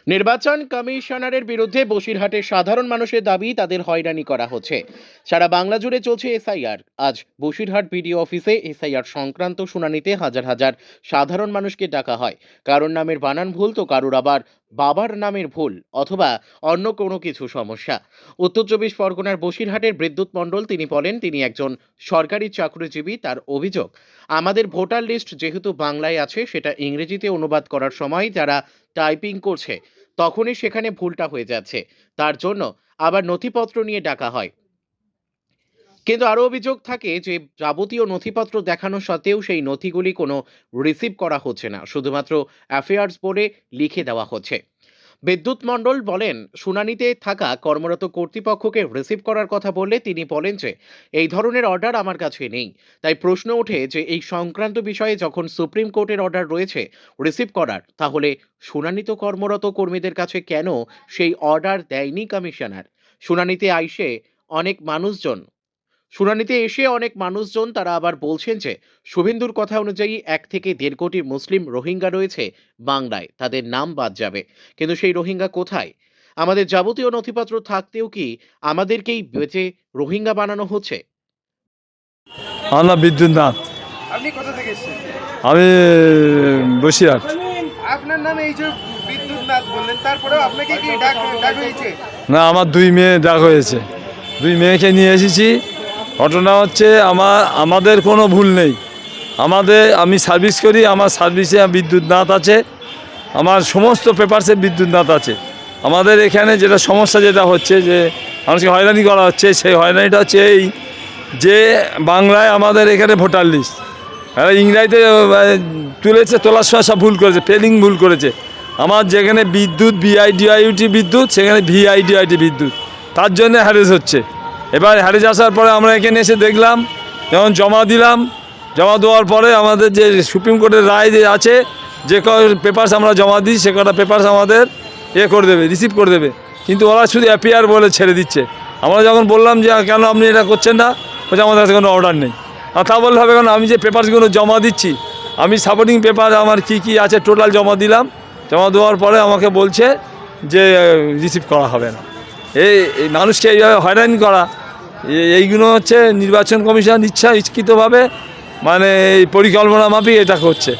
নির্বাচন কমিশনারের বিরুদ্ধে বসিরহাটের সাধারণ মানুষের দাবি তাদের হয়রানি করা হচ্ছে। সারা বাংলা জুড়ে চলছে এসআইআর। আজ বসিরহাট বিডিও অফিসে এসআইআর সংক্রান্ত শুনানিতে হাজার হাজার সাধারণ মানুষকে ডাকা হয়। কারোর নামের বানান ভুল তো কারোর আবার বাবার নামের ভুল অথবা অন্য কোনো কিছু সমস্যা। উত্তর চব্বিশ পরগনার বসিরহাটের বিদ্যুৎ মণ্ডল তিনি বলেন তিনি একজন সরকারি চাকরিজীবী। তার অভিযোগ, আমাদের ভোটার লিস্ট যেহেতু বাংলায় আছে সেটা ইংরেজিতে অনুবাদ করার সময় যারা টাইপিং করছে তখনই সেখানে ভুলটা হয়ে যাচ্ছে। তার জন্য আবার নথিপত্র নিয়ে ডাকা হয়। কিন্তু আরও অভিযোগ থাকে যে যাবতীয় নথিপত্র দেখানো সত্ত্বেও সেই নথিগুলি কোনো রিসিভ করা হচ্ছে না, শুধুমাত্র অ্যাফেয়ার্স বোর্ডে লিখে দেওয়া হচ্ছে। বিদ্যুৎ মণ্ডল বলেন শুনানিতে থাকা কর্মরত কর্তৃপক্ষকে রিসিভ করার কথা বললে তিনি বলেন যে এই ধরনের অর্ডার আমার কাছে নেই। তাই প্রশ্ন ওঠে যে এই সংক্রান্ত বিষয়ে যখন সুপ্রিম কোর্টের অর্ডার রয়েছে রিসিভ করার, তাহলে শুনানি তো কর্মরত কর্মীদের কাছে কেন সেই অর্ডার দেয়নি কমিশনার? শুনানিতে আইসে অনেক মানুষজন শুনানিতে এসে অনেক মানুষজন তারা আবার বলছেন যে শুভেন্দুর কথা অনুযায়ী 1 থেকে 1.5 কোটি মুসলিম রোহিঙ্গা রয়েছে বাংলায়, তাদের নাম বাদ যাবে। কিন্তু সেই রোহিঙ্গা কোথায়? আমাদের যাবতীয় নথিপত্র থাকতেও কি আমাদেরকেই বেঁচে রোহিঙ্গা বানানো হচ্ছে? আমার নাম বিদ্যুৎ নাথ। আপনি কোথা থেকে এসেছেন? আমি বসিরহাট। আপনার নামে এই যে বিদ্যুৎ নাথ বললেন, তারপরেও আপনাকে কি ডাক হয়েছে? না, আমার 2 মেয়ে ডাক হয়েছে। 2 মেয়েকে নিয়ে এসেছি। ঘটনা হচ্ছে আমাদের কোনো ভুল নেই। আমি সার্ভিস করি, আমার সার্ভিসে বিদ্যুৎ নাথ আছে, আমার সমস্ত পেপারসে বিদ্যুৎ নাথ আছে। আমাদের এখানে যেটা সমস্যা যেটা হচ্ছে যে মানুষকে হয়রানি করা হচ্ছে, সেই হয়রানিটা হচ্ছে এই যে বাংলায় আমাদের এখানে ভোটার লিস্ট ইংরাজিতে তুলেছে, তোলার সময় সব ভুল করেছে, স্পেলিং ভুল করেছে। আমার যেখানে বিদ্যুৎ বিআইডিআইটি বিদ্যুৎ, সেখানে ভিআইডিআইটি বিদ্যুৎ, তার জন্য হ্যারেস হচ্ছে। এবার হ্যারেস আসার পরে আমরা এখানে এসে দেখলাম, যখন জমা দিলাম, জমা দেওয়ার পরে আমাদের যে সুপ্রিম কোর্টের রায় যে আছে, যে পেপারস আমরা জমা দিই সে কটা পেপারস আমাদের করে দেবে, রিসিভ করে দেবে। কিন্তু ওরা শুধু অ্যাপিয়ার বলে ছেড়ে দিচ্ছে। আমরা যখন বললাম যে কেন আপনি এটা করছেন না, বলছে আমাদের কাছে কোনো অর্ডার নেই। আর তা বললে হবে, কারণ আমি যে পেপারসগুলো জমা দিচ্ছি, আমি সাপোর্টিং পেপার আমার কি আছে টোটাল জমা দিলাম। জমা দেওয়ার পরে আমাকে বলছে যে রিসিভ করা হবে না। এই মানুষকে এইভাবে হয়রানি করা, এইগুলো হচ্ছে নির্বাচন কমিশন ইচ্ছাকৃতভাবে মানে এই পরিকল্পনা মাফিক এটা করছে।